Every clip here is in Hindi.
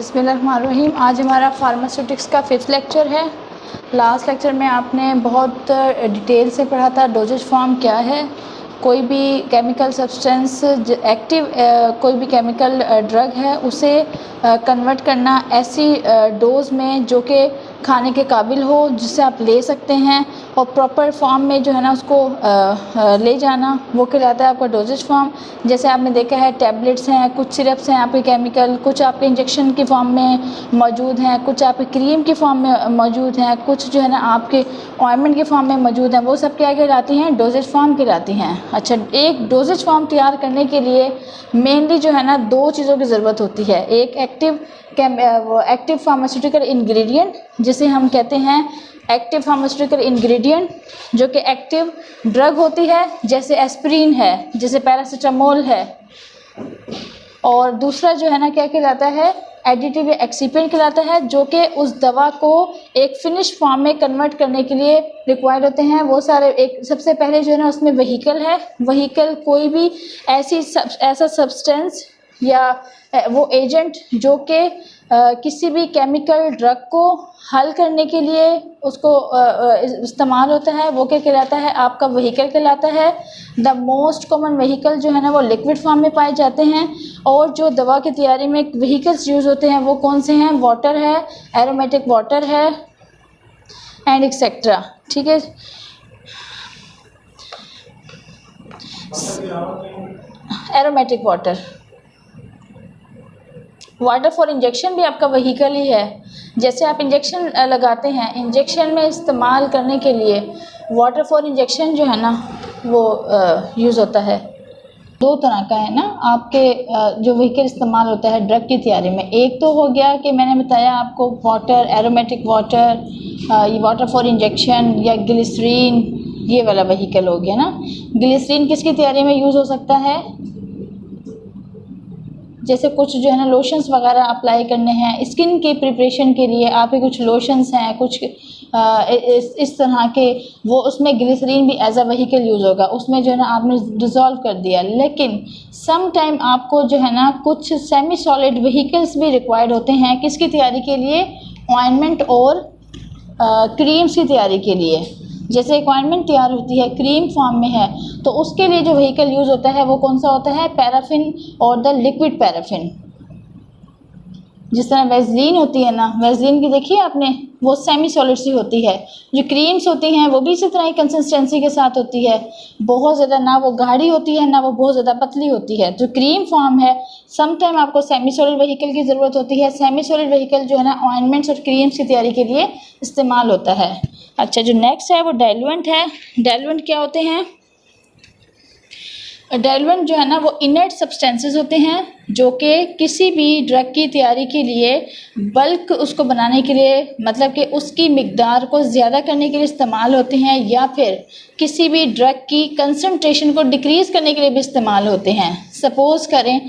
बिस्मिल्लाहिर्रहमानिर्रहीम। आज हमारा फार्मास्यूटिक्स का 5th लेक्चर है। लास्ट लेक्चर में आपने बहुत डिटेल से पढ़ा था डोजेज फॉर्म क्या है, कोई भी केमिकल सब्सटेंस एक्टिव कोई भी केमिकल ड्रग है उसे कन्वर्ट करना ऐसी डोज में जो कि खाने के काबिल हो, जिससे आप ले सकते हैं, और प्रॉपर फॉर्म में जो है ना उसको ले जाना, वो कहलाता है आपका डोजेज फॉर्म। जैसे आपने देखा है टैबलेट्स हैं, कुछ सिरप्स हैं आपके केमिकल, कुछ आपके इंजेक्शन की फॉर्म में मौजूद हैं, कुछ आपके क्रीम की फॉर्म में मौजूद हैं, कुछ जो है ना आपके ऑइंटमेंट की फॉर्म में मौजूद हैं। वो सब क्या कहलाती हैं? डोजेज फॉर्म कहलाती हैं। अच्छा, एक डोजेज फॉर्म तैयार करने के लिए मेनली जो है ना 2 चीज़ों की ज़रूरत होती है। एक एक्टिव फार्मास्यूटिकल इंग्रेडिएंट, जिसे हम कहते हैं एक्टिव फार्मास्यूटिकल इंग्रेडिएंट, जो कि एक्टिव ड्रग होती है, जैसे एस्पिरिन है, जैसे पैरासीटामोल है। और दूसरा जो है ना क्या कहलाता है? एडिटिव या एक्सिपिएंट कहलाता है, जो कि उस दवा को एक फिनिश फॉर्म में कन्वर्ट करने के लिए रिक्वायर्ड होते हैं। वो सारे एक सबसे पहले जो है ना उसमें व्हीकल है। व्हीकल कोई भी ऐसा सब्सटेंस या वो एजेंट जो कि किसी भी केमिकल ड्रग को हल करने के लिए उसको इस्तेमाल होता है, वो क्या कहलाता है? आपका व्हीकल कहलाता है। द मोस्ट कॉमन व्हीकल जो है ना वो लिक्विड फॉर्म में पाए जाते हैं। और जो दवा की तैयारी में व्हीकल्स यूज़ होते हैं वो कौन से हैं? वाटर है, एरोमेटिक वाटर है, एंड एक्सेट्रा। ठीक है, एरोमेटिक वाटर फॉर इंजेक्शन भी आपका व्हीकल ही है। जैसे आप इंजेक्शन लगाते हैं, इंजेक्शन में इस्तेमाल करने के लिए वाटर फॉर इंजेक्शन जो है ना वो यूज़ होता है। 2 तरह का है ना आपके जो व्हीकल इस्तेमाल होता है ड्रग की तैयारी में। एक तो हो गया कि मैंने बताया आपको वाटर, एरोमेटिक वाटर, ये वाटर फॉर इंजेक्शन या ग्लिसरीन, ये वाला व्हीकल हो गया ना। ग्लिसरीन किसकी तैयारी में यूज़ हो सकता है? जैसे कुछ जो है ना लोशंस वगैरह अप्लाई करने हैं स्किन के प्रिपरेशन के लिए, आपके कुछ लोशंस हैं, कुछ इस तरह के, वो उसमें ग्लिसरीन भी एज अ व्हीकल यूज़ होगा। उसमें जो है ना आपने डिज़ोल्व कर दिया। लेकिन सम टाइम आपको जो है ना कुछ सेमी सॉलिड व्हीकल्स भी रिक्वायर्ड होते हैं। किसकी तैयारी के लिए? ऑइंटमेंट और क्रीम्स की तैयारी के लिए। जैसे एक ऑइंटमेंट तैयार होती है, क्रीम फॉर्म में है, तो उसके लिए जो व्हीकल यूज़ होता है वो कौन सा होता है? पैराफिन और द लिक्विड पैराफिन। जिस तरह वैसलीन होती है ना, वैसलीन की देखिए आपने, वो सेमी सॉलिड सी होती है। जो क्रीम्स होती हैं वो भी इसी तरह की कंसिस्टेंसी के साथ होती है, बहुत ज़्यादा ना वो गाढ़ी होती है ना वो बहुत ज़्यादा पतली होती है। जो क्रीम फॉर्म है, सम टाइम आपको सेमी सॉलिड व्हीकल की ज़रूरत होती है। सेमी सॉलिड व्हीकल जो है ना ऑइंटमेंट्स और क्रीम्स की तैयारी के लिए इस्तेमाल होता है। अच्छा, जो नेक्स्ट है वो डाइल्यूएंट है। डाइल्यूएंट क्या होते हैं? डाइल्यूएंट जो है ना वो इनर्ट सब्सटेंसेस होते हैं, जो कि किसी भी ड्रग की तैयारी के लिए बल्क उसको बनाने के लिए, मतलब कि उसकी मिकदार को ज़्यादा करने के लिए इस्तेमाल होते हैं, या फिर किसी भी ड्रग की कंसंट्रेशन को डिक्रीज़ करने के लिए भी इस्तेमाल होते हैं। सपोज़ करें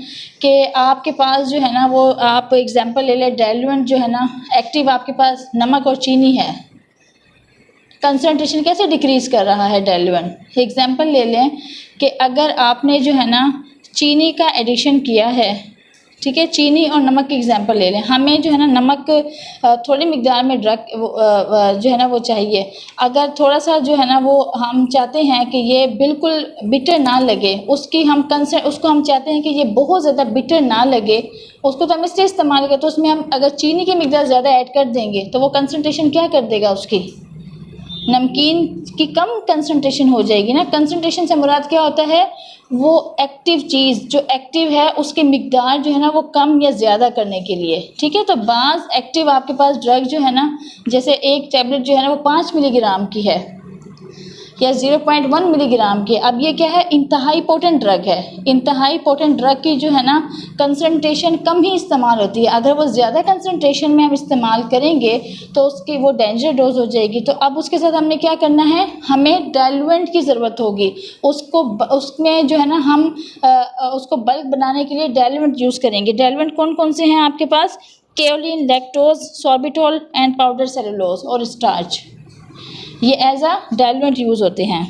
कि आपके पास जो है ना वो, आप एग्जांपल ले लें, डाइल्यूएंट जो है ना एक्टिव आपके पास नमक और चीनी है। कंसंट्रेशन कैसे डिक्रीज़ कर रहा है डाइल्यूएंट? एग्जांपल ले लें कि अगर आपने जो है ना चीनी का एडिशन किया है, ठीक है, चीनी और नमक की एग्जांपल ले लें। हमें जो है ना नमक थोड़ी मिकदार में ड्रग जो है ना वो चाहिए। अगर थोड़ा सा जो है ना वो हम चाहते हैं कि ये बिल्कुल बिटर ना लगे, उसको हम चाहते हैं कि ये बहुत ज़्यादा बिटर ना लगे, उसको तो हम इसलिए इस्तेमाल करें, तो उसमें हम अगर चीनी की मिकदार ज़्यादा ऐड कर देंगे तो वो कंसनट्रेशन क्या कर देगा? उसकी नमकीन की कम कंसंट्रेशन हो जाएगी ना। कंसंट्रेशन से मुराद क्या होता है? वो एक्टिव चीज़ जो एक्टिव है उसकी मिकदार जो है ना वो कम या ज़्यादा करने के लिए। ठीक है, तो बाज़ एक्टिव आपके पास ड्रग जो है ना, जैसे एक टैबलेट जो है ना वो 5 मिलीग्राम की है या 0.1 मिलीग्राम की। अब ये क्या है? इंतहाई पोटेंट ड्रग है। इंतहाई पोटेंट ड्रग की जो है ना कंसंट्रेशन कम ही इस्तेमाल होती है। अगर वो ज़्यादा कंसंट्रेशन में हम इस्तेमाल करेंगे तो उसकी वो डेंजर डोज हो जाएगी। तो अब उसके साथ हमने क्या करना है? हमें डाइल्यूएंट की ज़रूरत होगी। उसमें जो है ना हम उसको बल्क बनाने के लिए डाइल्यूएंट यूज़ करेंगे। डाइल्यूएंट कौन कौन से हैं आपके पास? Kaolin, lactose, sorbitol and powder cellulose और स्टार्च। ये एज अ डाइल्यूएंट यूज़ होते हैं।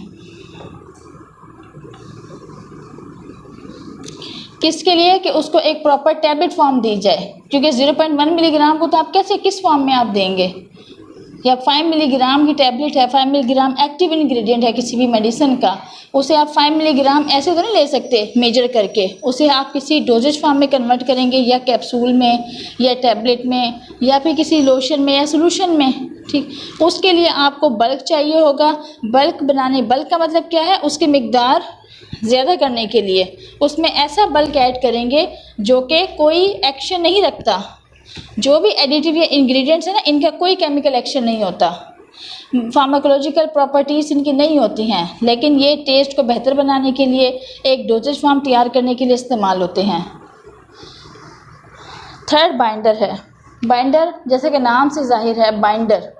किसके लिए कि उसको एक प्रॉपर टैबलेट फॉर्म दी जाए, क्योंकि 0.1 मिलीग्राम को तो आप कैसे किस फॉर्म में आप देंगे, या 5 मिलीग्राम की टैबलेट है, 5 मिलीग्राम एक्टिव इंग्रेडिएंट है किसी भी मेडिसिन का, उसे आप 5 मिलीग्राम ऐसे तो नहीं ले सकते मेजर करके, उसे आप किसी डोजेज फॉर्म में कन्वर्ट करेंगे, या कैप्सूल में या टैबलेट में या फिर किसी लोशन में या सोल्यूशन में, ठीक। उसके लिए आपको बल्क चाहिए होगा। बल्क का मतलब क्या है, उसकी मिकदार ज़्यादा करने के लिए उसमें ऐसा बल्क ऐड करेंगे जो कि कोई एक्शन नहीं रखता। जो भी एडिटिव या इंग्रेडिएंट्स है ना, इनका कोई केमिकल एक्शन नहीं होता, फार्माकोलॉजिकल प्रॉपर्टीज़ इनकी नहीं होती हैं, लेकिन ये टेस्ट को बेहतर बनाने के लिए, एक डोजेज फॉर्म तैयार करने के लिए इस्तेमाल होते हैं। थर्ड बाइंडर है। बाइंडर जैसे कि नाम से जाहिर है, बाइंडर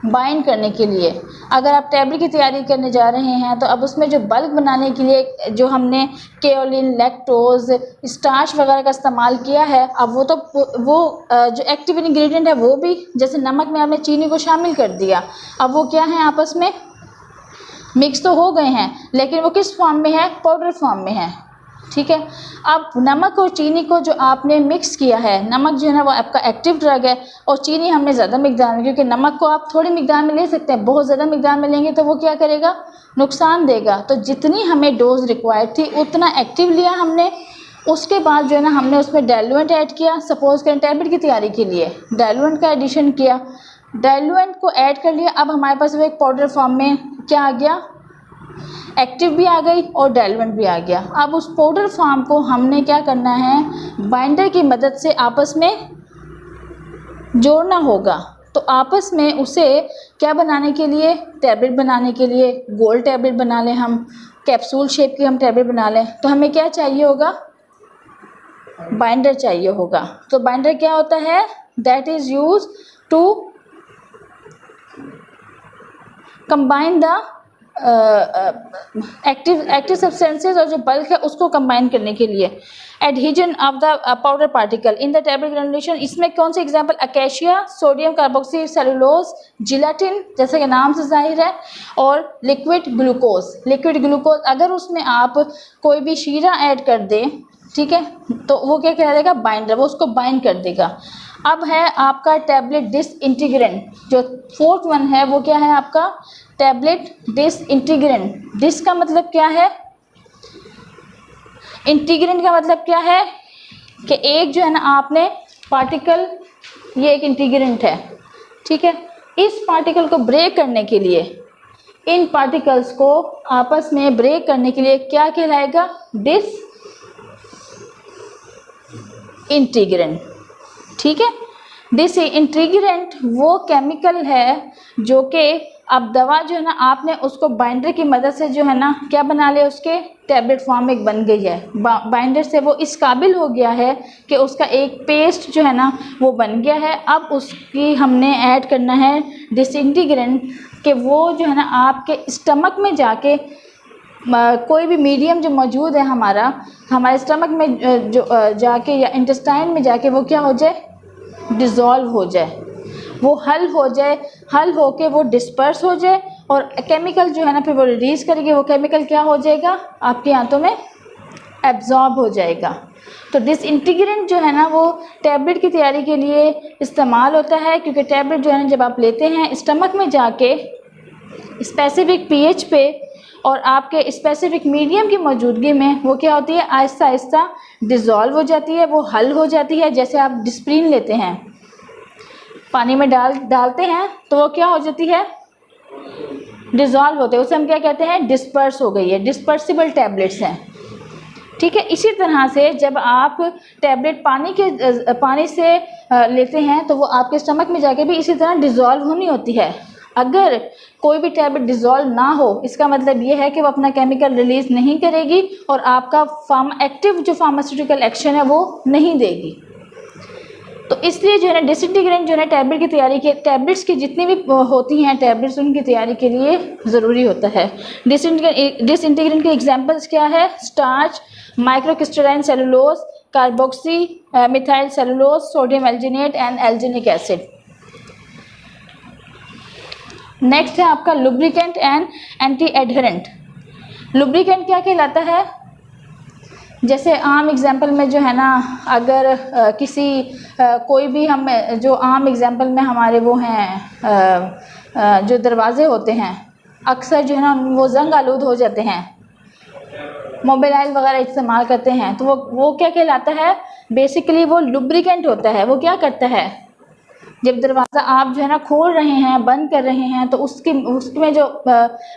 बाइंड करने के लिए। अगर आप टैबलेट की तैयारी करने जा रहे हैं तो अब उसमें जो बल्क बनाने के लिए जो हमने केओलिन, लैक्टोज, स्टार्च वगैरह का इस्तेमाल किया है, अब वो जो एक्टिव इंग्रेडिएंट है वो भी, जैसे नमक में आपने चीनी को शामिल कर दिया, अब वो क्या है, आपस में मिक्स तो हो गए हैं, लेकिन वो किस फॉर्म में है, पाउडर फॉर्म में है, ठीक है। अब नमक और चीनी को जो आपने मिक्स किया है, नमक जो है ना वो आपका एक्टिव ड्रग है, और चीनी हमने ज़्यादा मिकदार में, क्योंकि नमक को आप थोड़ी मिकदार में ले सकते हैं, बहुत ज़्यादा मिकदार में लेंगे तो वो क्या करेगा, नुकसान देगा। तो जितनी हमें डोज रिक्वायर्ड थी उतना एक्टिव लिया हमने। उसके बाद जो है ना हमने उसमें डाइल्यूएंट ऐड किया। सपोज़ करें टैबलेट की तैयारी के लिए डाइल्यूएंट का एडिशन किया, डाइल्यूएंट को ऐड कर लिया। अब हमारे पास वो एक पाउडर फॉर्म में क्या आ गया, एक्टिव भी आ गई और डाइल्यूएंट भी आ गया। अब उस पाउडर फॉर्म को हमने क्या करना है, बाइंडर की मदद से आपस में जोड़ना होगा। तो आपस में उसे क्या बनाने के लिए, टैबलेट बनाने के लिए, गोल टैबलेट बना लें हम, कैप्सूल शेप की हम टैबलेट बना लें, तो हमें क्या चाहिए होगा, बाइंडर चाहिए होगा। तो बाइंडर क्या होता है, that is use to combine the active substances, और जो बल्क है उसको कंबाइन करने के लिए। Adhesion of the powder particle in the tablet granulation, इसमें कौन से example, acacia, sodium carboxy cellulose, gelatin जैसे कि नाम से जाहिर है, और लिक्विड ग्लूकोज। अगर उसमें आप कोई भी शीरा ऐड कर दें, ठीक है, तो वो क्या कह देगा, बाइंडर, वो उसको बाइंड कर देगा। अब है आपका टैबलेट डिसइंटीग्रेंट, जो फोर्थ वन है वो क्या है आपका, टैबलेट डिसइंटीग्रेंट। डिस का मतलब क्या है, इंटीग्रेंट का मतलब क्या है कि एक जो है ना आपने पार्टिकल, ये एक इंटीग्रेंट है, ठीक है, इस पार्टिकल को ब्रेक करने के लिए, इन पार्टिकल्स को आपस में ब्रेक करने के लिए क्या कहलाएगा, डिसइंटीग्रेंट, ठीक है। डिसइंटीग्रेंट वो केमिकल है जो कि अब दवा जो है ना आपने उसको बाइंडर की मदद से जो है ना क्या बना लिया, उसके टैबलेट फॉर्म में बन गई है। बाइंडर से वो इस काबिल हो गया है कि उसका एक पेस्ट जो है ना वो बन गया है। अब उसकी हमने ऐड करना है डिसइंटीग्रेंट, कि वो जो है ना आपके स्टमक में जाके कोई भी मीडियम जो मौजूद है हमारे स्टमक में जो जाके या इंटेस्टाइन में जाके वो क्या हो जाए, डिज़ोल्व हो जाए, वो हल हो जाए, हल होके वो डिस्पर्स हो जाए, और केमिकल जो है ना फिर वो रिलीज़ करेगी, वो केमिकल क्या हो जाएगा, आपके आंतों में एब्जॉर्ब हो जाएगा। तो डिसइंटीग्रेंट जो है ना वो टैबलेट की तैयारी के लिए इस्तेमाल होता है, क्योंकि टैबलेट जो है ना जब आप लेते हैं स्टमक में जाके स्पेसिफिक पीएच पे और आपके स्पेसिफिक मीडियम की मौजूदगी में वो क्या होती है, आहिस्ता आहिस्ता डिज़ोल्व हो जाती है, वो हल हो जाती है। जैसे आप डिस्प्रिन लेते हैं, पानी में डालते हैं तो वो क्या हो जाती है, डिज़ोल्व होते हैं, उसे हम क्या कहते हैं, डिस्पर्स हो गई है, डिस्पर्सिबल टैबलेट्स हैं, ठीक है। इसी तरह से जब आप टैबलेट पानी से लेते हैं तो वो आपके स्टमक में जाके भी इसी तरह डिज़ोल्व होनी होती है। अगर कोई भी टैबलेट डिज़ोल्व ना हो, इसका मतलब ये है कि वो अपना केमिकल रिलीज़ नहीं करेगी और आपका एक्टिव जो फार्मास्यूटिकल एक्शन है वो नहीं देगी। तो इसलिए जो है ना डिसइंटीग्रेंट जो है टैबलेट की तैयारी के, टैबलेट्स की जितनी भी होती हैं टैबलेट्स, उनकी तैयारी के लिए ज़रूरी होता है। डिसइंटीग्रेंट के एग्जांपल्स क्या है, starch, microcrystalline cellulose, carboxy methyl cellulose, sodium alginate and alginic acid. Next है आपका lubricant and anti adherent. Lubricant क्या कहलाता है, जैसे आम एग्जांपल में जो है ना, अगर कोई भी हम जो आम एग्जांपल में हमारे वो हैं जो दरवाजे होते हैं, अक्सर जो है ना वो जंग आलूद हो जाते हैं, मोबाइल वगैरह इस्तेमाल करते हैं, तो वो क्या कहलाता है, बेसिकली वो लुब्रिकेंट होता है। वो क्या करता है, जब दरवाज़ा आप जो है ना खोल रहे हैं, बंद कर रहे हैं, तो उसमें जो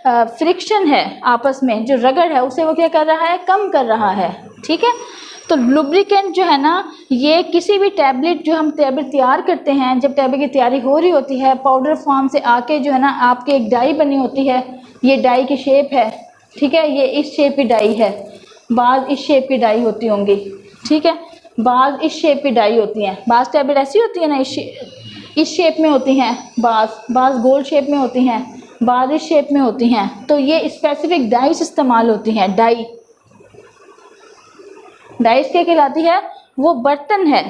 फ्रिक्शन है आपस में, जो रगड़ है, उसे वो क्या कर रहा है, कम कर रहा है। ठीक है, तो लुब्रिकेंट जो है ना, ये किसी भी टैबलेट, जो हम टैबलेट तैयार करते हैं, जब टैबलेट की तैयारी हो रही होती है, पाउडर फॉर्म से आके जो है ना आपके एक डाई बनी होती है, ये डाई की शेप है। ठीक है, ये इस शेप की डाई है, बाज़ इस शेप की डाई होती होंगी। ठीक है, बाज़ इस शेप की डाई होती हैं, बाज़ टैबलेट ऐसी होती है ना, इस शेप में होती हैं, बाज़ गोल शेप में होती हैं, बाज़ इस शेप में होती हैं। तो ये स्पेसिफिक डाइस इस्तेमाल होती हैं। डाइस क्या कहलाती है, वो बर्तन है,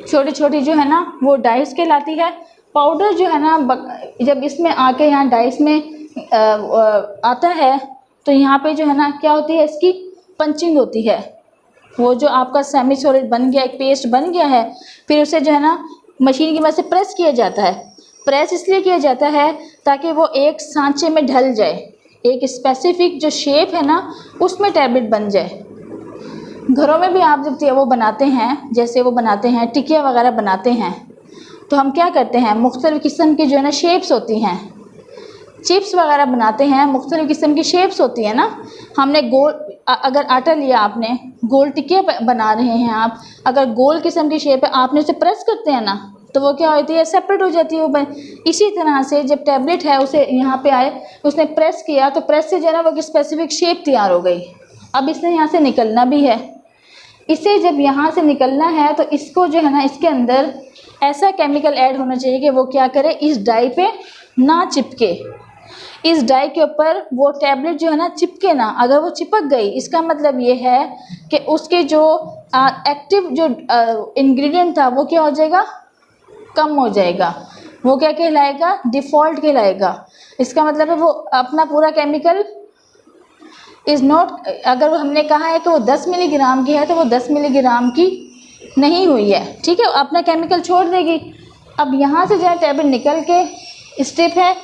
छोटी छोटी जो है ना वो डाइस कहलाती है। पाउडर जो है ना, जब इसमें आके यहाँ डाइस में आता है, तो यहाँ पे जो है ना क्या होती है, इसकी पंचिंग होती है। वो जो आपका सेमी सॉलिड बन गया, एक पेस्ट बन गया है, फिर उसे जो है ना मशीन की मदद से प्रेस किया जाता है। प्रेस इसलिए किया जाता है ताकि वो एक सांचे में ढल जाए, एक स्पेसिफिक जो शेप है ना उसमें टैबलेट बन जाए। घरों में भी आप जब वो बनाते हैं, जैसे वो बनाते हैं टिकिया वगैरह बनाते हैं, तो हम क्या करते हैं, मुख्तलिफ़ किस्म की जो है ना शेप्स होती हैं, चिप्स वगैरह बनाते हैं, मुख्तलिफ़ किस्म की शेप्स होती है ना। हमने गोल, अगर आटा लिया आपने, गोल टिकिया बना रहे हैं आप, अगर गोल किस्म की शेप है, आपने उसे प्रेस करते हैं ना, तो वो क्या होती है, सेपरेट हो जाती है वो। इसी तरह से जब टैबलेट है, उसे यहाँ पे आए, उसने प्रेस किया, तो प्रेस से जो है ना वो स्पेसिफिक शेप तैयार हो गई। अब इसने यहाँ से निकलना भी है, इसे जब यहाँ से निकलना है, तो इसको जो है ना इसके अंदर ऐसा केमिकल ऐड होना चाहिए कि वो क्या करे, इस डाई पे ना चिपके, इस डाई के ऊपर वो टैबलेट जो है ना चिपके ना। अगर वो चिपक गई, इसका मतलब ये है कि उसके जो एक्टिव जो इंग्रेडिएंट था वो क्या हो जाएगा, कम हो जाएगा। वो क्या कहलाएगा, डिफ़ॉल्ट कहलाएगा। इसका मतलब है वो अपना पूरा केमिकल इज़ नॉट, अगर हमने कहा है कि वो 10 मिलीग्राम की है, तो वो 10 मिलीग्राम की नहीं हुई है। ठीक है, अपना केमिकल छोड़ देगी। अब यहाँ से जो है टैबलेट निकल के स्ट्रिप है,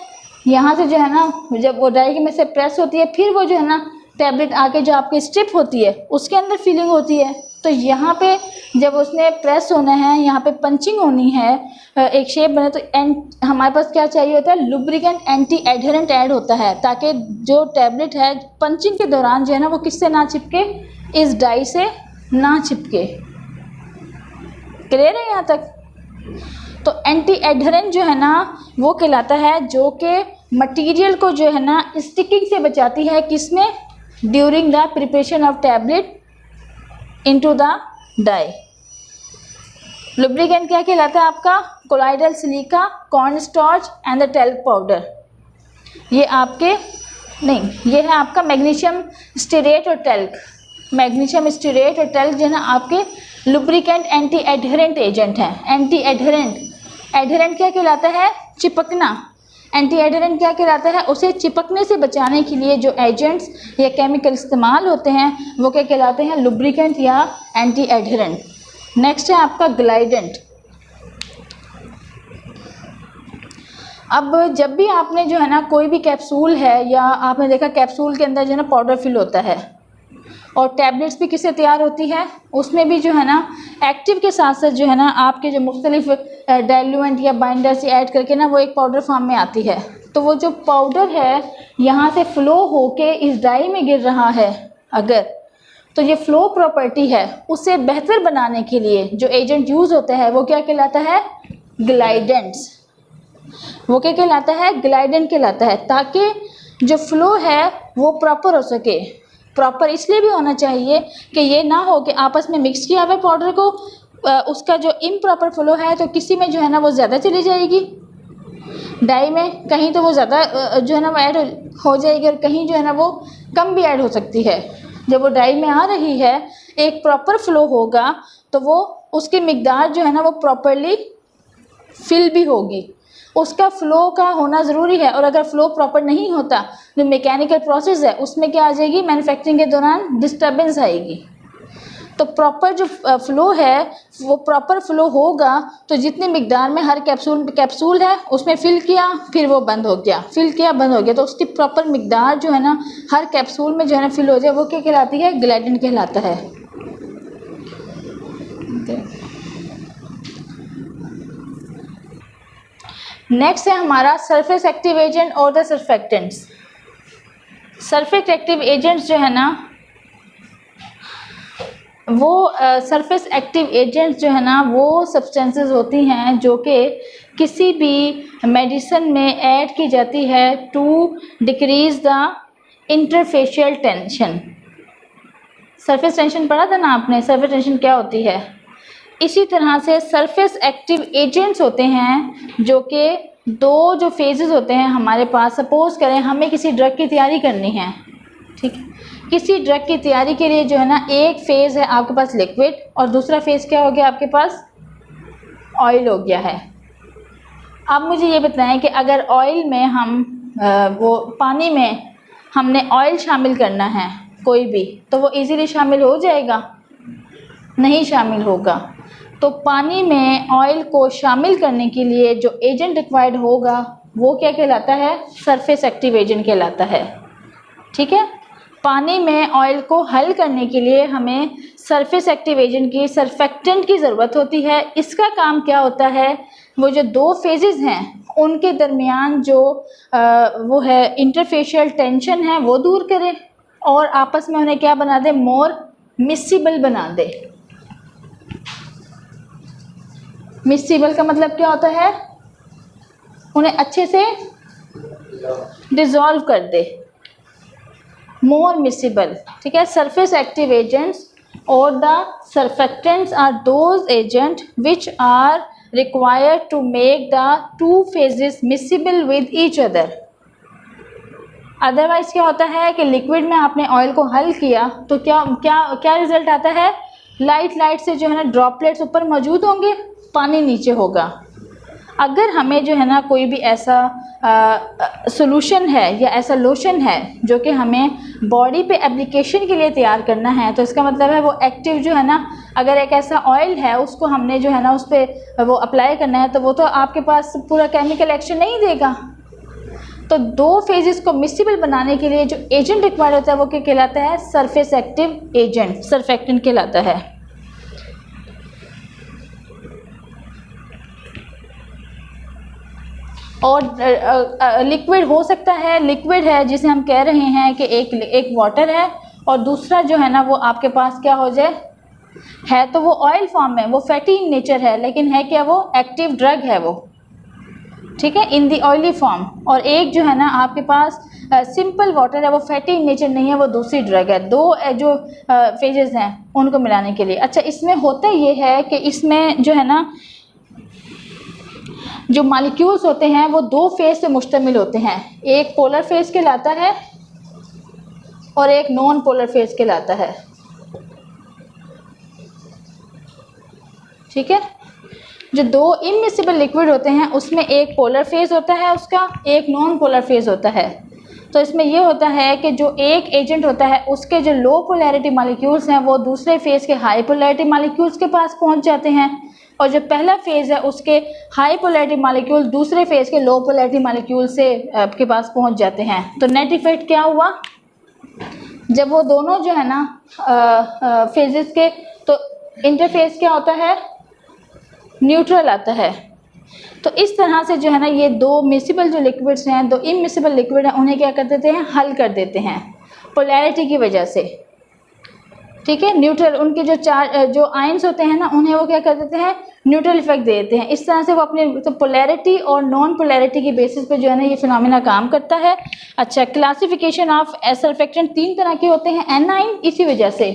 यहाँ से जो है ना जब वो डाई में से प्रेस होती है, फिर वो जो है ना टैबलेट आके जो आपकी स्ट्रिप होती है उसके अंदर फिलिंग होती है। तो यहाँ पे जब उसने प्रेस होना है, यहाँ पे पंचिंग होनी है, एक शेप बने, तो हमारे पास क्या चाहिए होता है, लुब्रिकेंट एंटी एडहेरेंट ऐड होता है, ताकि जो टैबलेट है पंचिंग के दौरान जो है ना वो किससे ना चिपके, इस डाई से ना चिपके। क्लियर है यहाँ तक? तो एंटी एडहेरेंट जो है ना वो कहलाता है जो कि मटेरियल को जो है ना स्टिकिंग से बचाती है, किसमें, during the preparation of tablet into the die. Lubricant क्या कहलाता है आपका, colloidal silica, corn starch and the talc powder. ये आपके नहीं, ये है आपका मैग्नीशियम स्टीरेट और टेल्क। मैग्नीशियम स्टीरेट और टेल्क जो है ना आपके लुब्रिकेंट एंटी एडहेरेंट एजेंट हैं। एंटी एडहेरेंट, एडहेरेंट क्या कहलाता है, चिपकना। एंटी एडहेरेंट क्या कहलाता है, उसे चिपकने से बचाने के लिए जो एजेंट्स या केमिकल इस्तेमाल होते हैं वो क्या कहलाते हैं, लुब्रिकेंट या एंटी एडहेरेंट। नेक्स्ट है आपका ग्लाइडेंट। अब जब भी आपने जो है ना कोई भी कैप्सूल है, या आपने देखा कैप्सूल के अंदर जो है ना पाउडर फिल होता है, और टैबलेट्स भी किससे तैयार होती है, उसमें भी जो है ना एक्टिव के साथ साथ जो है ना आपके जो मुख्तलिफ डाइल्यूएंट या बाइंडर से ऐड करके ना वो एक पाउडर फॉर्म में आती है। तो वो जो पाउडर है यहाँ से फ़्लो होके इस डाई में गिर रहा है अगर, तो ये फ़्लो प्रॉपर्टी है, उसे बेहतर बनाने के लिए जो एजेंट यूज़ होता है वो क्या कहलाता है, ग्लाइडेंट्स। वो क्या कहलाता है, ग्लाइडेंट कहलाता है, ताकि जो फ़्लो है वो प्रॉपर हो सके। प्रॉपर इसलिए भी होना चाहिए कि ये ना हो कि आपस में मिक्स किया हुआ पाउडर को उसका जो इम्प्रॉपर फ़्लो है, तो किसी में जो है ना वो ज़्यादा चली जाएगी डाई में, कहीं तो वो ज़्यादा जो है ना वो ऐड हो जाएगी, और कहीं जो है ना वो कम भी ऐड हो सकती है। जब वो डाई में आ रही है, एक प्रॉपर फ़्लो होगा तो वो उसकी मिकदार जो है ना वो प्रॉपरली फिल भी होगी। उसका फ़्लो का होना ज़रूरी है, और अगर फ़्लो प्रॉपर नहीं होता, जो मैकेनिकल प्रोसेस है उसमें क्या आ जाएगी, मैन्युफैक्चरिंग के दौरान डिस्टर्बेंस आएगी। तो प्रॉपर जो फ़्लो है वो प्रॉपर फ़्लो होगा तो जितनी मिकदार में हर कैप्सूल है उसमें फ़िल किया, फिर वो बंद हो गया, फ़िल किया, बंद हो गया, तो उसकी प्रॉपर मिकदार जो है ना हर कैप्सूल में जो है ना फ़िल हो जाए, वो क्या कहलाती है? ग्लाइडिन कहलाता है। नेक्स्ट है हमारा सरफेस एक्टिव एजेंट और the surfactants. Surface active agents जो है ना वो सरफेस एक्टिव एजेंट्स जो है ना वो सब्सटेंसेस होती हैं जो कि किसी भी मेडिसिन में ऐड की जाती है to decrease the interfacial tension. Surface tension पढ़ा था ना आपने, सरफेस टेंशन क्या होती है। इसी तरह से सरफेस एक्टिव एजेंट्स होते हैं जो कि दो जो फेजेस होते हैं हमारे पास। सपोज़ करें हमें किसी ड्रग की तैयारी करनी है, ठीक है, किसी ड्रग की तैयारी के लिए जो है ना एक फ़ेज़ है आपके पास लिक्विड और दूसरा फ़ेज़ क्या हो गया आपके पास? ऑयल हो गया है। अब मुझे ये बताएं कि अगर ऑयल में हम वो पानी में हमने ऑयल शामिल करना है कोई भी, तो वो इजीली शामिल हो जाएगा? नहीं शामिल होगा। तो पानी में ऑयल को शामिल करने के लिए जो एजेंट रिक्वायर्ड होगा वो क्या कहलाता है? सरफेस एक्टिव एजेंट कहलाता है। ठीक है, पानी में ऑयल को हल करने के लिए हमें सरफेस एक्टिव एजेंट की, सरफेक्टेंट की ज़रूरत होती है। इसका काम क्या होता है? वो जो दो फेजेस हैं उनके दरमियान जो वो है इंटरफेशियल टेंशन है वो दूर करे और आपस में उन्हें क्या बना दे? मोर मिसिबल बना दे। मिसिबल का मतलब क्या होता है? उन्हें अच्छे से डिज़ोल्व कर दे, मोर मिसिबल। ठीक है, सरफेस एक्टिव एजेंट्स और the surfactants are those agent which are required to make the two phases miscible with each other. Otherwise क्या होता है कि लिक्विड में आपने ऑयल को हल किया तो क्या क्या क्या रिजल्ट आता है? लाइट से जो है ना ड्रॉपलेट्स ऊपर मौजूद होंगे, पानी नीचे होगा। अगर हमें जो है ना कोई भी ऐसा सोल्यूशन है या ऐसा लोशन है जो कि हमें बॉडी पे एप्लीकेशन के लिए तैयार करना है, तो इसका मतलब है वो एक्टिव जो है ना, अगर एक ऐसा ऑयल है उसको हमने जो है ना उस पर वो अप्लाई करना है तो वो तो आपके पास पूरा केमिकल एक्शन नहीं देगा। तो दो फेजेस को मिसिबल बनाने के लिए जो एजेंट रिक्वायर्ड होता है वो क्या कहलाता है? सरफेस एक्टिव एजेंट, सर्फेक्टेंट कहलाता है। और लिक्विड हो सकता है, लिक्विड है जिसे हम कह रहे हैं कि एक वाटर है और दूसरा जो है ना वो आपके पास क्या हो जाए, है तो वो ऑयल फॉर्म में, वो फैटी इन नेचर है, लेकिन है क्या? वो एक्टिव ड्रग है वो। ठीक है, इन दी ऑयली फॉर्म। और एक जो है ना आपके पास सिंपल वाटर है, वो फैटी इन नेचर नहीं है, वो दूसरी ड्रग है। दो जो फेजेस हैं उनको मिलाने के लिए। अच्छा, इसमें होता ये है कि इसमें जो है ना जो मॉलिक्यूल्स होते हैं वो दो फेज से मुश्तमिल होते हैं। एक पोलर फेज कहलाता है और एक नॉन पोलर फेज कहलाता है। ठीक है, जो दो इमिसिबल लिक्विड होते हैं उसमें एक पोलर फेज होता है उसका, एक नॉन पोलर फेज होता है। तो इसमें यह होता है कि जो एक एजेंट होता है उसके जो लो पोलैरिटी मॉलिक्यूल्स हैं वो दूसरे फेज के हाई पोलैरिटी मॉलिक्यूल्स के पास पहुंच जाते हैं, और जो पहला फेज़ है उसके हाई पोलैरिटी मॉलिक्यूल दूसरे फेज़ के लो पोलैरिटी मॉलिक्यूल से आपके पास पहुंच जाते हैं। तो नेट इफेक्ट क्या हुआ? जब वो दोनों जो है ना फेजेस के, तो इंटरफेस क्या होता है? न्यूट्रल आता है। तो इस तरह से जो है ना ये दो मिसिबल जो लिक्विड्स हैं, दो इमिसिबल लिक्विड हैं, उन्हें क्या कर देते हैं? हल कर देते हैं पोलैरिटी की वजह से। ठीक है, न्यूट्रल, उनके जो आयंस होते हैं ना उन्हें वो क्या कर देते हैं? न्यूट्रल इफेक्ट दे देते हैं। इस तरह से वो अपने तो पोलैरिटी और नॉन पोलैरिटी की बेसिस पे जो है ना ये फिनोमेना काम करता है। अच्छा, क्लासिफिकेशन ऑफ सर्फेक्टेंट तीन तरह के होते हैं। एनाइन, इसी वजह से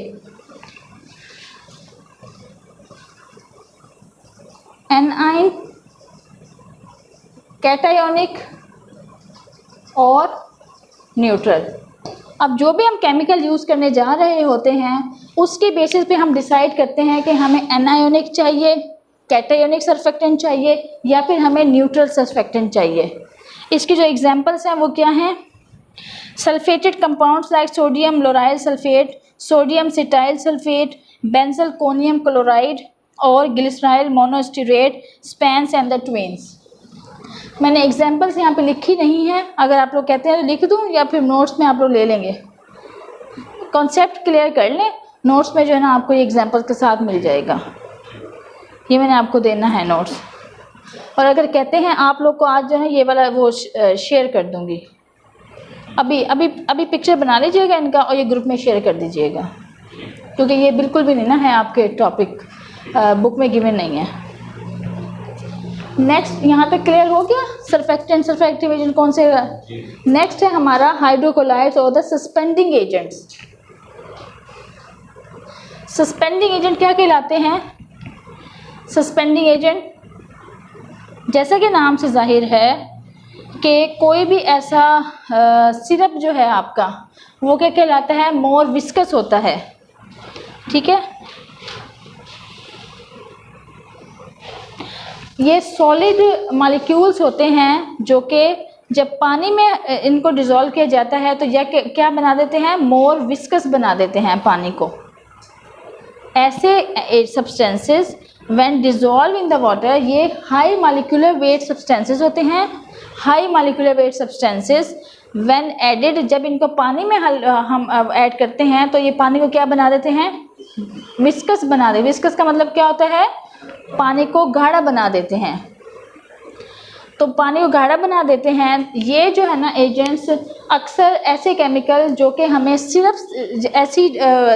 एनाइन, कैटायोनिक और न्यूट्रल। अब जो भी हम केमिकल यूज़ करने जा रहे होते हैं उसके बेसिस पे हम डिसाइड करते हैं कि हमें एनायोनिक चाहिए, कैटायोनिक सर्फेक्टेंट चाहिए या फिर हमें न्यूट्रल सर्फेक्टेंट चाहिए। इसके जो एग्जांपल्स हैं वो क्या हैं? Sulphated compounds like sodium lauryl sulphate, sodium cetyl sulphate, benzalkonium chloride और glyceryl monostearate, spans and the tweens. मैंने एग्जांपल्स यहाँ पे लिखी नहीं है, अगर आप लोग कहते हैं तो लिख दूँ या फिर नोट्स में आप लोग ले लेंगे। कॉन्सेप्ट क्लियर कर लें, नोट्स में जो है ना आपको ये एग्जांपल्स के साथ मिल जाएगा, ये मैंने आपको देना है नोट्स। और अगर कहते हैं आप लोग को आज जो है ये वाला वो शेयर कर दूँगी, अभी अभी अभी पिक्चर बना लीजिएगा इनका और ये ग्रुप में शेयर कर दीजिएगा, क्योंकि ये बिल्कुल भी नहीं ना है आपके टॉपिक बुक में गिवन नहीं है। नेक्स्ट यहाँ पे क्लियर हो गया सरफेक्टेंट सल्फेक्टिव एजेंट कौन से। नेक्स्ट है हमारा हाइड्रोकोलाइड्स और the suspending agents. Suspending agent क्या कहलाते हैं? सस्पेंडिंग एजेंट जैसा कि नाम से जाहिर है कि कोई भी ऐसा सिरप जो है आपका वो क्या कहलाता है? मोर विस्कस होता है, ठीक है। ये सॉलिड मॉलिक्यूल्स होते हैं जो कि जब पानी में इनको डिज़ोल्व किया जाता है तो यह क्या बना देते हैं? मोर विस्कस बना देते हैं पानी को। ऐसे substances when dissolve in the water, ये हाई मॉलिक्यूलर वेट सब्सटेंसेस होते हैं। High molecular weight substances when added, जब इनको पानी में हम ऐड करते हैं तो ये पानी को क्या बना देते हैं? विस्कस बना दे। विस्कस का मतलब क्या होता है? पानी को गाढ़ा बना देते हैं। तो पानी को गाढ़ा बना देते हैं। ये जो है ना एजेंट्स अक्सर ऐसे केमिकल जो कि हमें सिर्फ ऐसी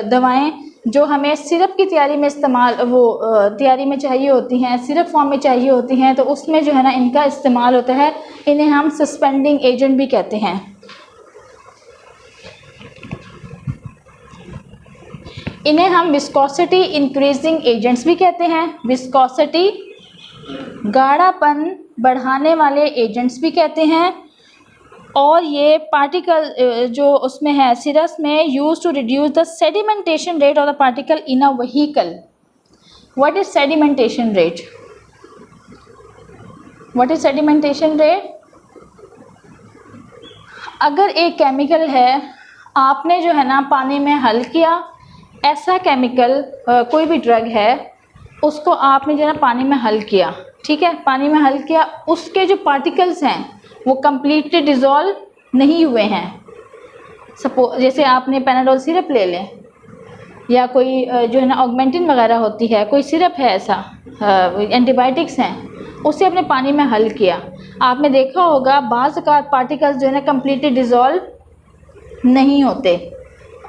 दवाएं जो हमें सिरप की तैयारी में इस्तेमाल तैयारी में चाहिए होती हैं, सिरप फॉर्म में चाहिए होती हैं, तो उसमें जो है ना इनका इस्तेमाल होता है। इन्हें हम सस्पेंडिंग एजेंट भी कहते हैं। इन्हें हम विस्कोसिटी इंक्रीजिंग एजेंट्स भी कहते हैं। विस्कोसिटी गाढ़ापन बढ़ाने वाले एजेंट्स भी कहते हैं। और ये पार्टिकल जो उसमें है सिरस में use to reduce the sedimentation rate of the particle in a vehicle. What is sedimentation rate? What is sedimentation rate? अगर एक केमिकल है, आपने जो है ना पानी में हल किया, ऐसा केमिकल कोई भी ड्रग है उसको आपने जो है ना पानी में हल किया, ठीक है, पानी में हल किया, उसके जो पार्टिकल्स हैं वो कम्प्लीटली डिज़ोल्व नहीं हुए हैं। सपोज जैसे आपने पैनाडोल सिरप ले लें या कोई जो है ना ऑगमेंटिन वगैरह होती है, कोई सिरप है ऐसा, एंटीबायोटिक्स हैं, उसे अपने पानी में हल किया, आपने देखा होगा बाज़ औक़ात पार्टिकल्स जो है ना कम्प्लीटली डिज़ोल्व नहीं होते,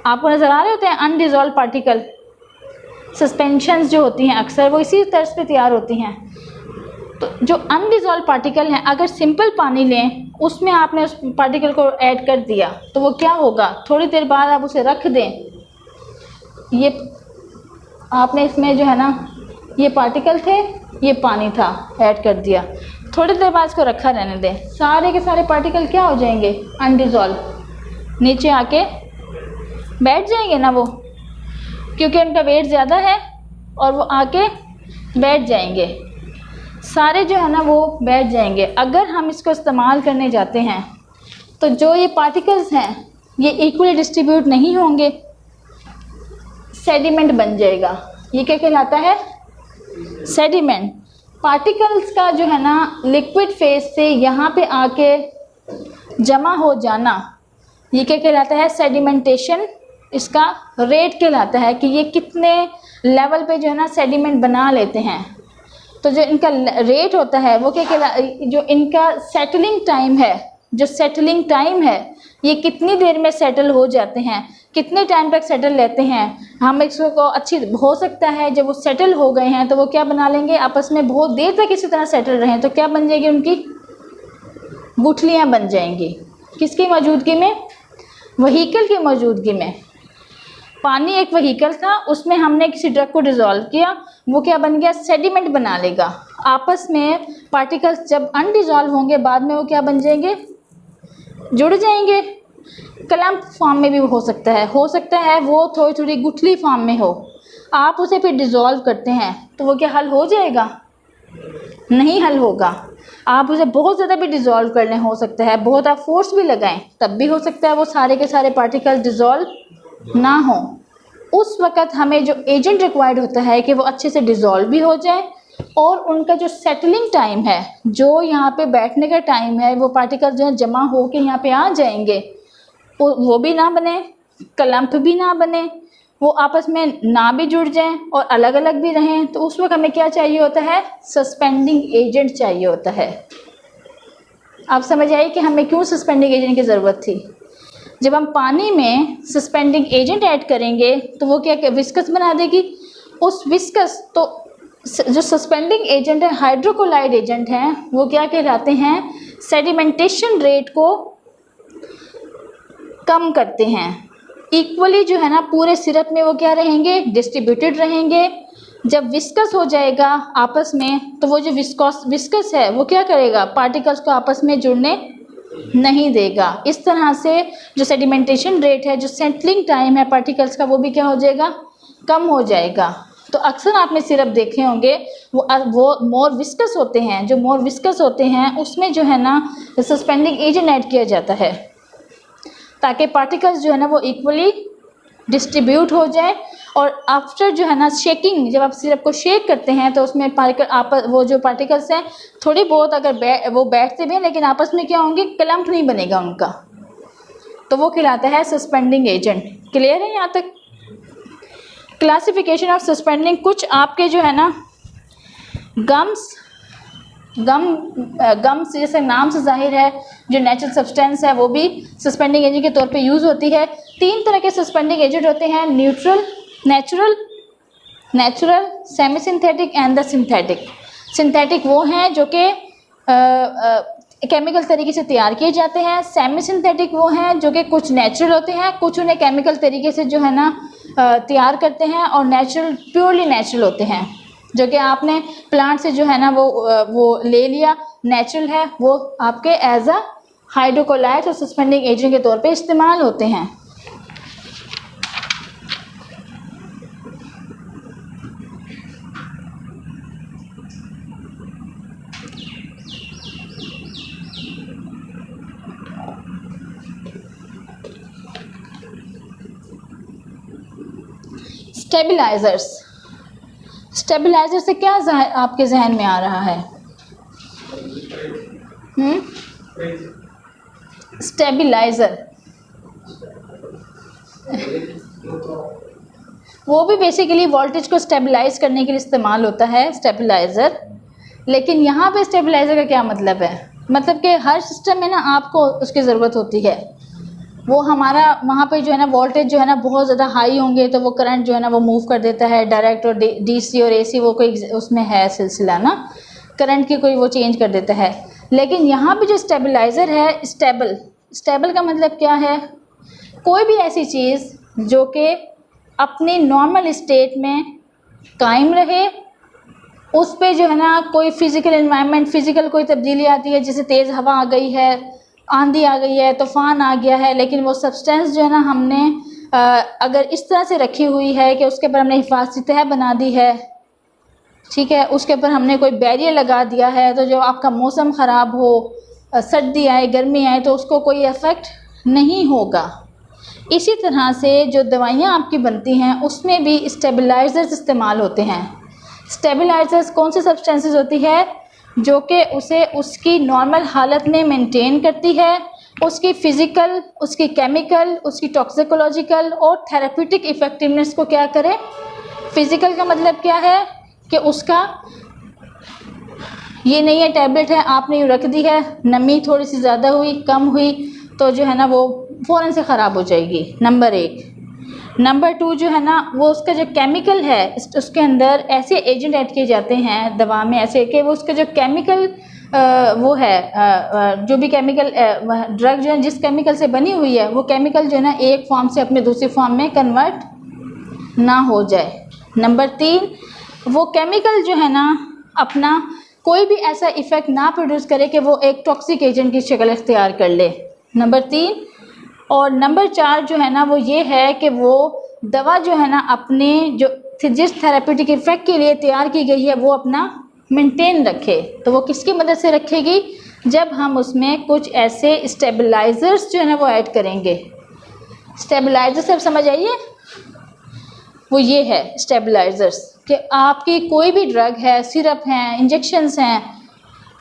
आपको नज़र आ रहे होते हैं अनडिज़ोल्व पार्टिकल। सस्पेंशंस जो होती हैं अक्सर वो इसी तर्ज पे तैयार होती हैं। तो जो अनडिज़ोल्व पार्टिकल हैं, अगर सिंपल पानी लें, उसमें आपने उस पार्टिकल को ऐड कर दिया तो वो क्या होगा? थोड़ी देर बाद आप उसे रख दें, ये आपने इसमें जो है ना ये पार्टिकल थे, ये पानी था, ऐड कर दिया, थोड़ी देर बाद इसको रखा रहने दें, सारे के सारे पार्टिकल क्या हो जाएंगे? अनडिज़ोल्व, नीचे आके बैठ जाएंगे ना वो, क्योंकि उनका वेट ज़्यादा है और वो आके बैठ जाएंगे, सारे जो है ना वो बैठ जाएंगे। अगर हम इसको इस्तेमाल करने जाते हैं तो जो ये पार्टिकल्स हैं ये इक्वली डिस्ट्रीब्यूट नहीं होंगे, सेडिमेंट बन जाएगा। ये क्या कहलाता है? सेडिमेंट। पार्टिकल्स का जो है ना लिक्विड फेज से यहाँ पे आके जमा हो जाना, ये क्या कहलाता है? सेडिमेंटेशन। इसका रेट कहलाता है कि ये कितने लेवल पे जो है ना सेडिमेंट बना लेते हैं। तो जो इनका रेट होता है वो क्या जो इनका सेटलिंग टाइम है, जो सेटलिंग टाइम है, ये कितनी देर में सेटल हो जाते हैं, कितने टाइम तक सेटल लेते हैं। हम इसको अच्छी हो सकता है जब वो सेटल हो गए हैं तो वो क्या बना लेंगे? आपस में बहुत देर तक इसी तरह सेटल रहें तो क्या बन जाएगी? उनकी गुठलियाँ बन जाएंगी। किसकी मौजूदगी में? व्हीकल की मौजूदगी में। पानी एक व्हीकल था, उसमें हमने किसी ड्रग को डिज़ोल्व किया, वो क्या बन गया? सेडिमेंट बना लेगा। आपस में पार्टिकल्स जब अनडिज़ोल्व होंगे बाद में वो क्या बन जाएंगे? जुड़ जाएंगे। क्लम्प फॉर्म में भी हो सकता है वो थोड़ी थोड़ी गुठली फॉर्म में हो। आप उसे फिर डिज़ोल्व करते हैं तो वो क्या हल हो जाएगा? नहीं हल होगा। आप उसे बहुत ज़्यादा भी डिज़ोल्व कर लें, हो सकता है बहुत आप फोर्स भी लगाएं तब भी हो सकता है वो सारे के सारे पार्टिकल डिज़ोल्व ना हो। उस वक़्त हमें जो एजेंट रिक्वायर्ड होता है कि वो अच्छे से डिज़ोल्व भी हो जाए और उनका जो सेटलिंग टाइम है, जो यहाँ पे बैठने का टाइम है, वो पार्टिकल जो है जमा हो के यहाँ पे आ जाएंगे, वो भी ना बने, क्लम्प भी ना बने, वो आपस में ना भी जुड़ जाएं और अलग अलग भी रहें। तो उस वक्त हमें क्या चाहिए होता है? सस्पेंडिंग एजेंट चाहिए होता है। आप समझ आइए कि हमें क्यों सस्पेंडिंग एजेंट की ज़रूरत थी। जब हम पानी में सस्पेंडिंग एजेंट ऐड करेंगे तो वो क्या विस्कस बना देगी। उस विस्कस तो जो सस्पेंडिंग एजेंट है, हाइड्रोकोलाइड एजेंट हैं, वो क्या कहलाते हैं? सेडिमेंटेशन रेट को कम करते हैं। इक्वली जो है ना पूरे सिरप में वो क्या रहेंगे? डिस्ट्रीब्यूटेड रहेंगे। जब विस्कस हो जाएगा आपस में तो वो जो विस्कस है वो क्या करेगा? पार्टिकल्स को आपस में जुड़ने नहीं देगा। इस तरह से जो सेडिमेंटेशन रेट है, जो सेटलिंग टाइम है पार्टिकल्स का, वो भी क्या हो जाएगा? कम हो जाएगा। तो अक्सर आपने सिरप देखे होंगे वो मोर विस्कस होते हैं। जो मोर विस्कस होते हैं उसमें जो है ना सस्पेंडिंग एजेंट ऐड किया जाता है ताकि पार्टिकल्स जो है ना वो इक्वली डिस्ट्रीब्यूट हो जाए। और आफ्टर जो है ना शेकिंग, जब आप सिरप को शेक करते हैं तो उसमें वो जो पार्टिकल्स हैं थोड़ी बहुत अगर वो बैठते भी हैं लेकिन आपस में क्या होंगे? क्लम्प नहीं बनेगा उनका, तो वो कहलाता है सस्पेंडिंग एजेंट। क्लियर है यहाँ तक? क्लासिफिकेशन ऑफ सस्पेंडिंग, कुछ आपके जो है ना गम्स जैसे नाम से जाहिर है जो नेचुरल सब्सटेंस है वो भी सस्पेंडिंग एजेंट के तौर पे यूज़ होती है। 3 तरह के सस्पेंडिंग एजेंट होते हैं: natural, semi synthetic and the synthetic. Synthetic वो हैं जो कि केमिकल तरीके से तैयार किए जाते हैं। सेमी सिंथेटिक वो हैं जो कि कुछ नेचुरल होते हैं, कुछ उन्हें केमिकल तरीके से जो है ना तैयार करते हैं। और नेचुरल, प्योरली नेचुरल होते हैं जो कि आपने प्लांट से जो है ना वो ले लिया, नेचुरल है, वो आपके एज अ हाइड्रोकोलाइड और सस्पेंडिंग एजेंट के तौर पे इस्तेमाल होते हैं। स्टेबलाइजर से क्या आपके जहन में आ रहा है? स्टेबलाइजर वो भी बेसिकली वोल्टेज को स्टेबलाइज करने के लिए इस्तेमाल होता है, स्टेबलाइजर। लेकिन यहाँ पे स्टेबलाइजर का क्या मतलब है? मतलब कि हर सिस्टम में ना आपको उसकी ज़रूरत होती है। वो हमारा वहाँ पे जो है ना वोल्टेज जो है ना बहुत ज़्यादा हाई होंगे तो वो करंट जो है ना वो मूव कर देता है डायरेक्ट, और डीसी और एसी वो कोई उसमें है सिलसिला ना, करंट की कोई वो चेंज कर देता है। लेकिन यहाँ पे जो स्टेबलाइज़र है, स्टेबल का मतलब क्या है? कोई भी ऐसी चीज़ जो कि अपनी नॉर्मल स्टेट में कायम रहे, उस पे जो है ना कोई फिज़िकल एनवायरनमेंट, फिज़िकल कोई तब्दीली आती है, जैसे तेज़ हवा आ गई है, आंधी आ गई है, तूफ़ान आ गया है, लेकिन वो सब्सटेंस जो है ना हमने अगर इस तरह से रखी हुई है कि उसके ऊपर हमने हिफाजती तह बना दी है, ठीक है, उसके ऊपर हमने कोई बैरियर लगा दिया है, तो जो आपका मौसम ख़राब हो, सर्दी आए, गर्मी आए, तो उसको कोई इफ़ेक्ट नहीं होगा। इसी तरह से जो दवाइयाँ आपकी बनती हैं उसमें भी स्टेबलाइजर्स इस्तेमाल होते हैं। स्टेबलाइजर्स कौन सी सब्सटेंसेस होती है? जो कि उसे उसकी नॉर्मल हालत में मेंटेन करती है, उसकी फ़िज़िकल, उसकी केमिकल, उसकी टॉक्सिकोलॉजिकल और थेरेप्यूटिक इफ़ेक्टिवनेस को क्या करे? फ़िज़िकल का मतलब क्या है कि उसका ये नहीं है टैबलेट है आपने रख दी है, नमी थोड़ी सी ज़्यादा हुई, कम हुई, तो जो है ना वो फ़ौरन से ख़राब हो जाएगी, नंबर 1। नंबर 2 जो है ना वो उसका जो केमिकल है, उसके अंदर ऐसे एजेंट ऐड किए जाते हैं दवा में ऐसे कि वो उसका जो केमिकल वो है जो भी केमिकल ड्रग जो है जिस केमिकल से बनी हुई है, वो केमिकल जो है ना एक फॉर्म से अपने दूसरी फॉर्म में कन्वर्ट ना हो जाए। नंबर 3 वो केमिकल जो है ना अपना कोई भी ऐसा इफ़ेक्ट ना प्रोड्यूस करे कि वो एक टॉक्सिक एजेंट की शक्ल इख्तियार कर ले, नंबर 3। और नंबर 4 जो है ना वो ये है कि वो दवा जो है ना अपने जो जिस थेरेप्यूटिक इफ़ेक्ट के लिए तैयार की गई है वो अपना मेंटेन रखे। तो वो किसकी मदद से रखेगी? जब हम उसमें कुछ ऐसे स्टेबलाइजर्स जो है ना वो ऐड करेंगे। स्टेबलाइजर सब समझ आइए। वो ये है स्टेबलाइजर्स, कि आपकी कोई भी ड्रग है, सिरप हैं, इंजेक्शंस हैं,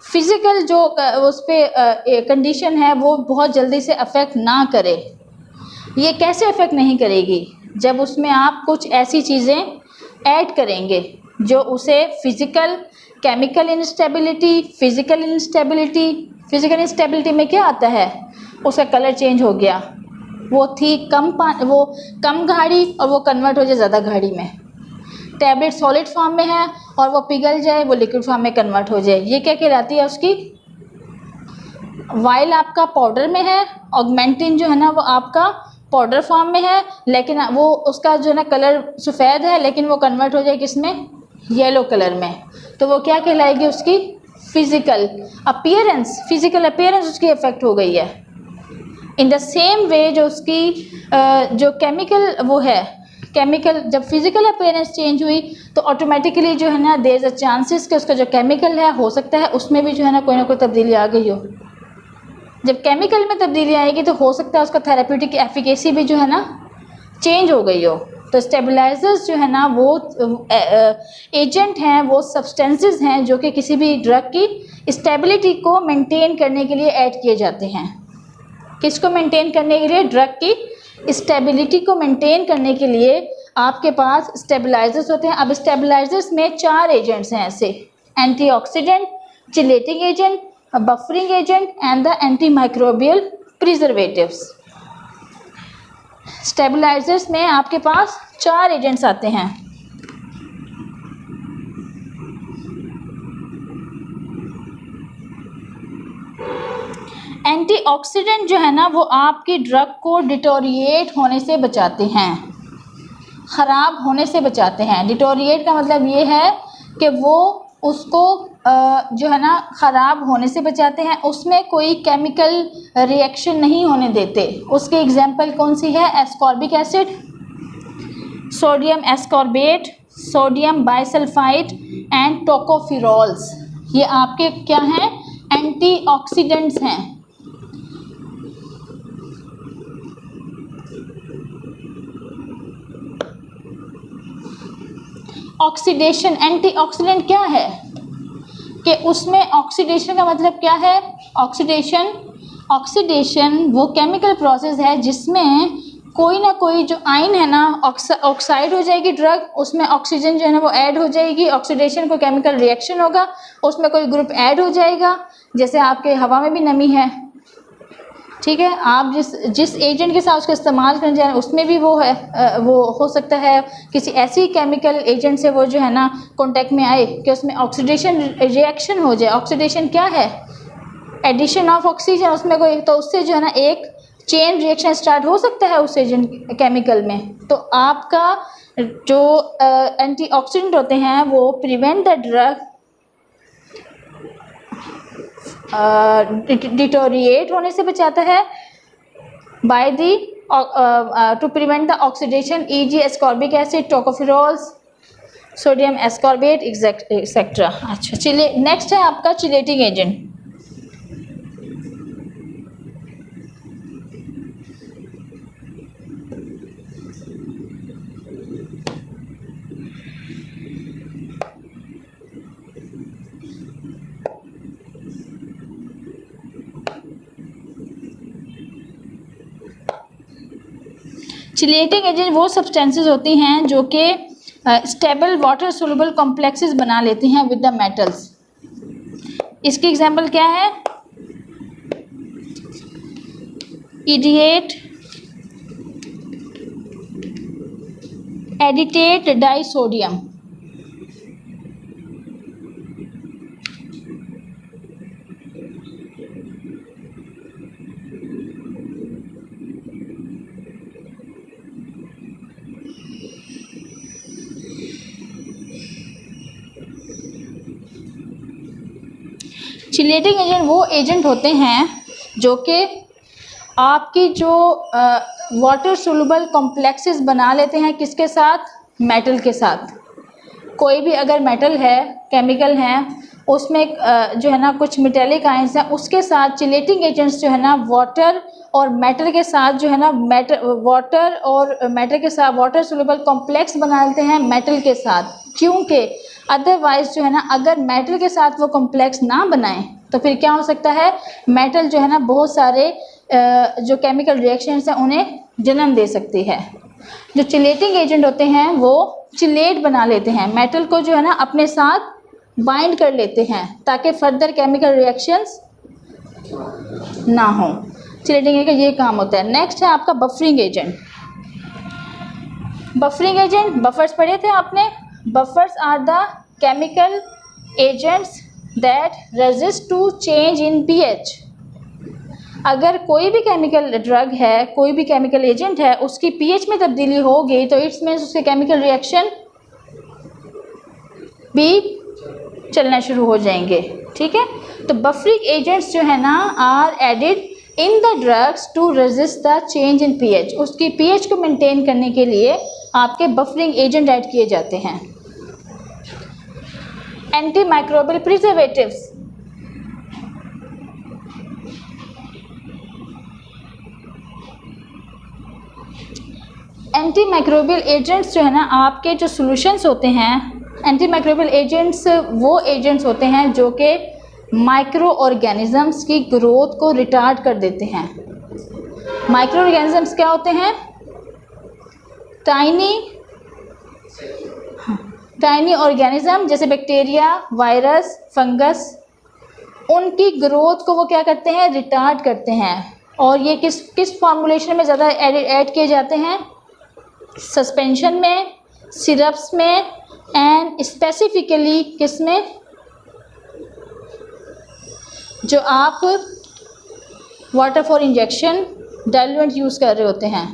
फिज़िकल जो उस पर कंडीशन है वो बहुत जल्दी से अफेक्ट ना करे। ये कैसे अफेक्ट नहीं करेगी? जब उसमें आप कुछ ऐसी चीज़ें ऐड करेंगे जो उसे physical, chemical instability, physical instability में क्या आता है? उसका कलर चेंज हो गया, वो थी वो कम गाढ़ी और वो कन्वर्ट हो जाए ज़्यादा गाढ़ी में। टैबलेट सॉलिड फॉर्म में है और वो पिघल जाए, वो लिक्विड फॉर्म में कन्वर्ट हो जाए, ये क्या कहलाती है उसकी? वाइल आपका पाउडर में है, ऑगमेंटिन जो है ना वो आपका पाउडर फॉर्म में है, लेकिन वो उसका जो है ना कलर सफ़ेद है, लेकिन वो कन्वर्ट हो जाए किसमें? येलो कलर में, तो वो क्या कहलाएगी? उसकी फिज़िकल अपीयरेंस उसकी इफ़ेक्ट हो गई है। इन द सेम वे जो उसकी जो केमिकल वो है, केमिकल जब फिज़िकल अपीयरेंस चेंज हुई तो ऑटोमेटिकली जो है ना देयर इज़ अ चांसेस कि उसका जो केमिकल है हो सकता है उसमें भी जो है ना कोई तब्दीली आ गई हो। जब केमिकल में तब्दीली आएगी तो हो सकता है उसका थेरेप्यूटिक एफिकेसी भी जो है ना चेंज हो गई हो। तो स्टेबलाइजर्स जो है ना वो एजेंट हैं, वो सब्सटेंसेस हैं जो कि किसी भी ड्रग की स्टेबिलिटी को मेंटेन करने के लिए ऐड किए जाते हैं। किसको मेंटेन करने के लिए? ड्रग की स्टेबिलिटी को मेंटेन करने के लिए आपके पास स्टेबलाइजर्स होते हैं। अब स्टेबलाइजर्स में 4 एजेंट्स हैं ऐसे: antioxidant, chelating agent, buffering agent and the antimicrobial preservatives. Stabilisers में आपके पास 4 एजेंट्स आते हैं। एंटीऑक्सीडेंट जो है ना वो आपकी ड्रग को डिटोरिएट होने से बचाते हैं, ख़राब होने से बचाते हैं। डिटोरिएट का मतलब ये है कि वो उसको जो है ना ख़राब होने से बचाते हैं, उसमें कोई केमिकल रिएक्शन नहीं होने देते। उसके एग्जांपल कौन सी है? Ascorbic acid, sodium ascorbate, sodium bisulphide and tocopherols. ये आपके क्या हैं? एंटीऑक्सीडेंट्स हैं। ऑक्सीडेशन, एंटीऑक्सीडेंट क्या है कि उसमें ऑक्सीडेशन का मतलब क्या है? ऑक्सीडेशन वो केमिकल प्रोसेस है जिसमें कोई ना कोई जो आयन है ना ऑक्साइड हो जाएगी ड्रग, उसमें ऑक्सीजन जो है ना वो ऐड हो जाएगी। ऑक्सीडेशन को केमिकल रिएक्शन होगा, उसमें कोई ग्रुप ऐड हो जाएगा। जैसे आपके हवा में भी नमी है, ठीक है, आप जिस एजेंट के साथ उसका इस्तेमाल करने जा रहे हैं उसमें भी वो है, वो हो सकता है किसी ऐसी केमिकल एजेंट से वो जो है ना कांटेक्ट में आए कि उसमें ऑक्सीडेशन रिएक्शन हो जाए। ऑक्सीडेशन क्या है? एडिशन ऑफ ऑक्सीजन, उसमें कोई, तो उससे जो है ना एक चेन रिएक्शन स्टार्ट हो सकता है उस एजेंट केमिकल में। तो आपका जो एंटीऑक्सीडेंट होते हैं वो प्रिवेंट द ड्रग डिटोरिएट होने से बचाता है by the to prevent the oxidation, e g. Ascorbic acid, tocopherols, sodium ascorbate et cetera. अच्छा, चलिए नेक्स्ट है आपका चिलेटिंग एजेंट। चिलेटिंग एजेंट वो सब्सटेंसेस होती हैं जो कि स्टेबल वाटर सोल्यूबल कॉम्प्लेक्सेस बना लेती हैं विद द मेटल्स। इसकी एग्जांपल क्या है? इडिएट, एडिटेट डाइसोडियम। चिलेटिंग एजेंट वो एजेंट होते हैं जो कि आपकी जो वाटर सोल्यूबल कॉम्प्लेक्सेस बना लेते हैं, किसके साथ? मेटल के साथ। कोई भी अगर मेटल है, केमिकल है, उसमें जो है ना कुछ मेटेलिक आयंस हैं, उसके साथ चिलेटिंग एजेंट्स जो है ना वाटर और मेटल के साथ जो है ना वाटर और मेटल के साथ वाटर सोल्यूबल कॉम्प्लेक्स बना लेते हैं मेटल के साथ, क्योंकि अदरवाइज जो है ना अगर मेटल के साथ वो कॉम्प्लेक्स ना बनाएं तो फिर क्या हो सकता है, मेटल जो है ना बहुत सारे जो केमिकल रिएक्शंस हैं उन्हें जन्म दे सकती है। जो चिलेटिंग एजेंट होते हैं वो चिलेट बना लेते हैं, मेटल को जो है ना अपने साथ बाइंड कर लेते हैं ताकि फर्दर केमिकल रिएक्शंस ना हो। चिलेटिंग एजेंट का ये काम होता है। नेक्स्ट है आपका buffering agent. Buffering agent, buffers पढ़े थे आपने। Buffers are the chemical agents that resist to change in pH. अगर कोई भी केमिकल ड्रग है, कोई भी केमिकल एजेंट है, उसकी पीएच में तब्दीली होगी तो इट्स मीन्स उसके केमिकल रिएक्शन भी चलना शुरू हो जाएंगे। ठीक है, तो बफरिंग एजेंट्स जो है ना are added in the drugs to resist the change in pH. उसकी पीएच को मेंटेन करने के लिए आपके बफरिंग एजेंट ऐड किए जाते हैं। Anti microbial preservatives, anti microbial agents जो है ना आपके जो सॉल्यूशंस होते हैं, एंटी माइक्रोबियल एजेंट्स वो एजेंट्स होते हैं जो कि माइक्रो ऑर्गेनिजम्स की ग्रोथ को रिटार्ड कर देते हैं। माइक्रो ऑर्गेनिजम्स क्या होते हैं, टाइनी ऑर्गेनिज्म जैसे बैक्टीरिया, वायरस, फंगस, उनकी ग्रोथ को वो क्या करते हैं, रिटार्ड करते हैं। और ये किस फॉर्मुलेशन में ज़्यादा ऐड किए जाते हैं, सस्पेंशन में, सिरप्स में, एंड स्पेसिफिकली किस में, जो आप water for injection diluent use कर रहे होते हैं,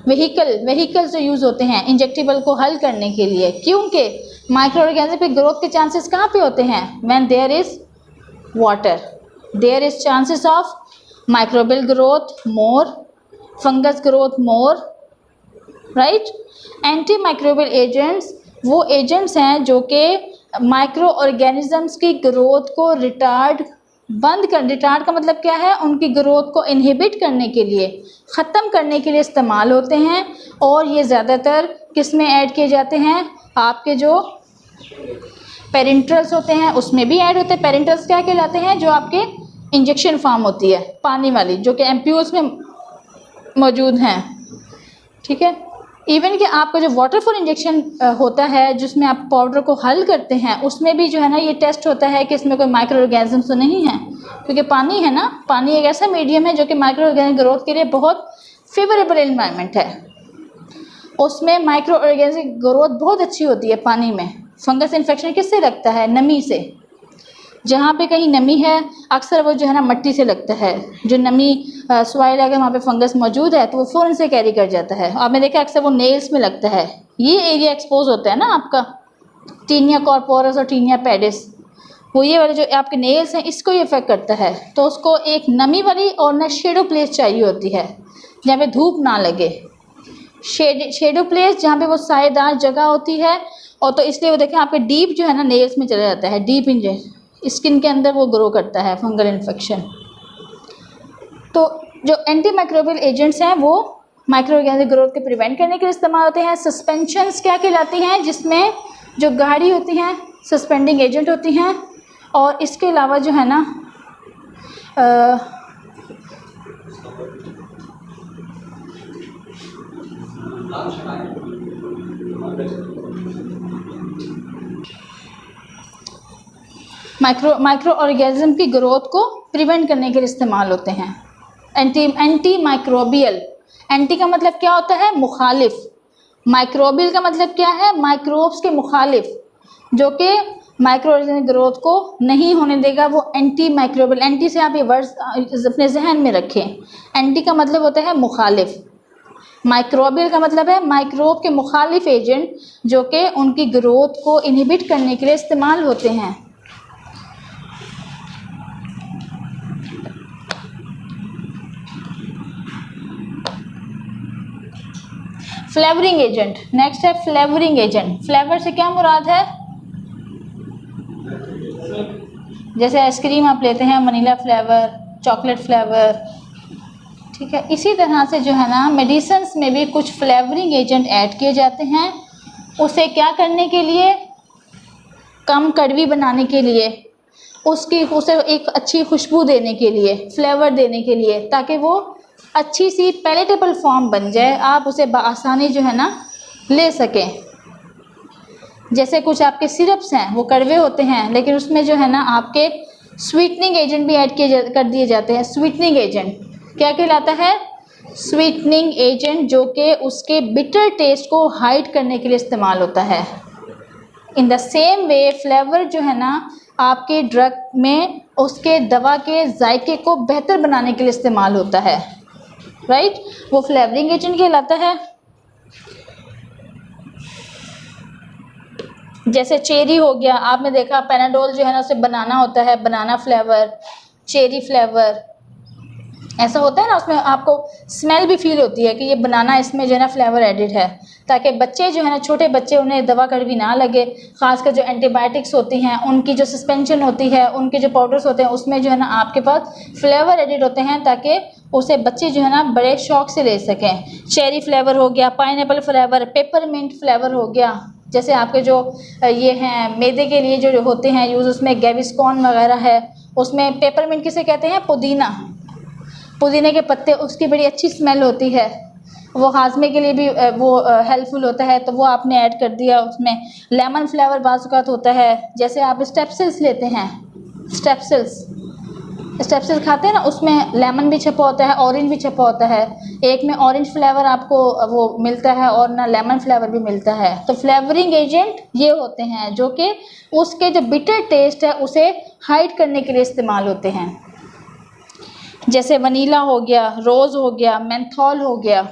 व्हीकल्स जो यूज़ होते हैं इंजेक्टेबल को हल करने के लिए। क्योंकि माइक्रो ऑर्गेनिज्म पे ग्रोथ के चांसेस कहाँ पे होते हैं, when there is water, there is chances of microbial growth more, fungus growth more, right. Anti microbial agents वो एजेंट्स हैं जो कि माइक्रो ऑर्गेनिजम्स की ग्रोथ को रिटार्ड का मतलब क्या है, उनकी ग्रोथ को इनहिबिट करने के लिए, ख़त्म करने के लिए इस्तेमाल होते हैं। और ये ज़्यादातर किस में ऐड किए जाते हैं, आपके जो पेरेंट्रल्स होते हैं उसमें भी ऐड होते हैं। पेरेंट्रल्स क्या कहलाते हैं, जो आपके इंजेक्शन फार्म होती है पानी वाली, जो कि एम्प्यूल्स में मौजूद हैं। ठीक है, इवन कि आपका जो वाटर फॉर इंजेक्शन होता है जिसमें आप पाउडर को हल करते हैं, उसमें भी जो है ना ये टेस्ट होता है कि इसमें कोई माइक्रो ऑर्गेनिज्म तो नहीं है, क्योंकि पानी है ना, पानी एक ऐसा मीडियम है जो कि माइक्रो ऑर्गेनिज्म ग्रोथ के लिए बहुत फेवरेबल एनवायरनमेंट है। उसमें माइक्रो ऑर्गेनिज्म ग्रोथ बहुत अच्छी होती है पानी में। फंगस इन्फेक्शन किससे लगता है, नमी से। जहाँ पे कहीं नमी है अक्सर वो जो है ना मट्टी से लगता है, जो नमी सॉइल अगर वहाँ पे फंगस मौजूद है तो वो फ़ौरन से कैरी कर जाता है। आपने देखा अक्सर वो नेल्स में लगता है, ये एरिया एक्सपोज होता है ना आपका, टीनिया कॉर्पोरस और टीनिया पेडिस, वो ये वाले जो आपके नेल्स हैं इसको ये इफेक्ट करता है। तो उसको एक नमी वाली और ना शेडो प्लेस चाहिए होती है जहाँ पे धूप ना लगे, शेडो प्लेस जहाँ पे वो सायेदार जगह होती है। और तो इसलिए वो देखें आपके डीप जो है ना नेल्स में चला जाता है, डीप इन स्किन के अंदर वो ग्रो करता है फंगल इन्फेक्शन। तो जो एंटी माइक्रोबियल एजेंट्स हैं वो माइक्रो ऑर्गेनिज्म ग्रोथ के प्रिवेंट करने के लिए इस्तेमाल होते हैं। सस्पेंशंस क्या कहलाती हैं, जिसमें जो गाढ़ी होती हैं सस्पेंडिंग एजेंट होती हैं। और इसके अलावा जो है ना माइक्रो ऑर्गेनिज्म की ग्रोथ को प्रिवेंट करने के लिए इस्तेमाल होते हैं। एंटी माइक्रोबियल, एंटी का मतलब क्या होता है, मुखालिफ। माइक्रोबियल का मतलब क्या है, माइक्रोब्स के मुखालिफ, जो कि माइक्रो ऑर्गेनिज्म ग्रोथ को नहीं होने देगा, वो एंटी माइक्रोबियल। एंटी से आप ये वर्ड्स अपने जहन में रखें, एंटी का मतलब होता है मुखालिफ, माइक्रोबियल का मतलब है माइक्रोब के मुखालिफ एजेंट जो कि उनकी ग्रोथ को इनहिबिट करने के लिए इस्तेमाल होते हैं। फ्लेवरिंग एजेंट, नेक्स्ट है फ्लेवरिंग एजेंट। फ्लेवर से क्या मुराद है, जैसे आइसक्रीम आप लेते हैं वनीला फ्लेवर, चॉकलेट फ्लेवर, ठीक है। इसी तरह से जो है ना मेडिसिन्स में भी कुछ फ्लेवरिंग एजेंट ऐड किए जाते हैं, उसे क्या करने के लिए, कम कड़वी बनाने के लिए, उसे एक अच्छी खुशबू देने के लिए, फ्लेवर देने के लिए, ताकि वो अच्छी सी पैलेटेबल फॉर्म बन जाए, आप उसे बआसानी जो है ना ले सकें। जैसे कुछ आपके सिरप्स हैं वो कड़वे होते हैं, लेकिन उसमें जो है ना आपके स्वीटनिंग एजेंट भी ऐड कर दिए जाते हैं। स्वीटनिंग एजेंट क्या कहलाता है? स्वीटनिंग एजेंट, जो कि उसके बिटर टेस्ट को हाइड करने के लिए इस्तेमाल होता है। In the same way flavour जो है ना आपके ड्रग में उसके दवा के जायके को बेहतर बनाने के लिए इस्तेमाल होता है, राइट? वो फ्लेवरिंग एजेंट कहलाता है। जैसे चेरी हो गया, आपने देखा पैनाडोल जो है ना उसे बनाना होता है, बनाना फ्लेवर, चेरी फ्लेवर, ऐसा होता है ना, उसमें आपको स्मेल भी फील होती है कि ये बनाना, इसमें जो है ना फ्लेवर एडिड है, ताकि बच्चे जो है ना, छोटे बच्चे, उन्हें दवा कड़वी ना लगे। ख़ासकर जो एंटीबायोटिक्स होती हैं उनकी जो सस्पेंशन होती है, उनके जो पाउडर्स होते हैं उसमें जो है ना आपके पास फ्लेवर एडिड होते हैं, ताकि उसे बच्चे जो है ना बड़े शौक से ले सकें। चेरी फ्लेवर हो गया, पाइनएप्पल फ्लेवर, पेपरमिंट फ्लेवर हो गया। जैसे आपके जो ये हैं मैदे के लिए जो होते हैं यूज़, उसमें गैविस्कॉन वगैरह है, उसमें पेपरमिंट किसे कहते हैं? पुदीना, पुदीने के पत्ते, उसकी बड़ी अच्छी स्मेल होती है, वो हाजमे के लिए भी वो हेल्पफुल होता है, तो वो आपने ऐड कर दिया उसमें। लेमन फ्लेवर बाज़ होता है। जैसे आप स्टेप्सिल्स लेते हैं, स्टेप्सिल्स खाते हैं ना, उसमें लेमन भी छपा होता है, ऑरेंज भी छपा होता है। एक में ऑरेंज फ्लेवर आपको वो मिलता है और ना लेमन फ्लेवर भी मिलता है। तो फ्लेवरिंग एजेंट ये होते हैं जो कि उसके जो बिटर टेस्ट है उसे हाइड करने के लिए इस्तेमाल होते हैं। जैसे वनीला हो गया, रोज़ हो गया, मेंथॉल हो गया।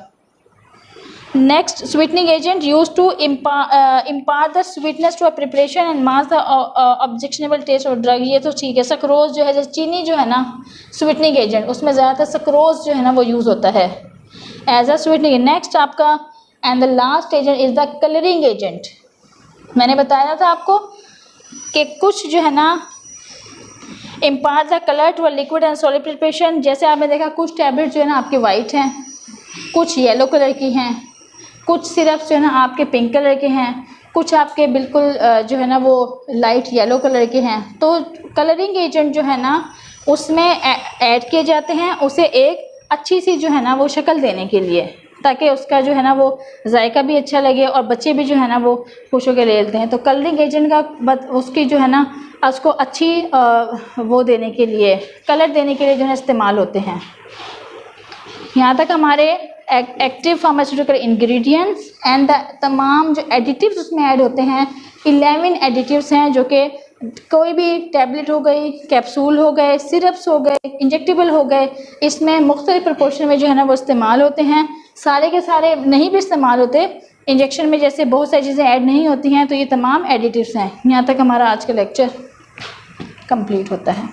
Next, sweetening agent use to impart the sweetness to a preparation and mask the objectionable taste of drug. ये तो ठीक है। सक्रोज जो है, जैसे चीनी जो है ना स्वीटनिंग एजेंट, उसमें ज़्यादातर सक्रोज जो है ना वो यूज़ होता है एज अ स्वीटनिंग। नेक्स्ट आपका and the last agent is the colouring agent. मैंने बताया था आपको कि कुछ जो है ना impart the colour to a liquid and solid preparation. जैसे आपने देखा कुछ टैबलेट जो है ना आपके वाइट हैं, कुछ येलो कलर की हैं, कुछ सिरप्स जो है ना आपके पिंक कलर के हैं, कुछ आपके बिल्कुल जो है ना वो लाइट येलो कलर के हैं। तो कलरिंग एजेंट जो है ना उसमें ऐड किए जाते हैं उसे एक अच्छी सी जो है ना वो शक्ल देने के लिए, ताकि उसका जो है ना वो जायका भी अच्छा लगे और बच्चे भी जो है ना वो खुश होकर ले लेते हैं। तो कलरिंग एजेंट का उसकी जो है ना उसको अच्छी वो देने के लिए, कलर देने के लिए जो है इस्तेमाल होते हैं। यहाँ तक हमारे एक्टिव फार्मास्यूटिकल इंग्रेडिएंट्स एंड तमाम जो एडिटिव्स उसमें ऐड होते हैं, 11 एडिटिव्स हैं, जो कि कोई भी टैबलेट हो गई, कैप्सूल हो गए, सिरप्स हो गए, इंजेक्टेबल हो गए, इसमें मुख्तलिफ प्रोपोर्शन में जो है ना वो इस्तेमाल होते हैं। सारे के सारे नहीं भी इस्तेमाल होते, इंजेक्शन में जैसे बहुत सारी चीज़ें ऐड नहीं होती हैं। तो ये तमाम एडिटिव्स हैं। यहाँ तक हमारा आज का लेक्चर कंप्लीट होता है।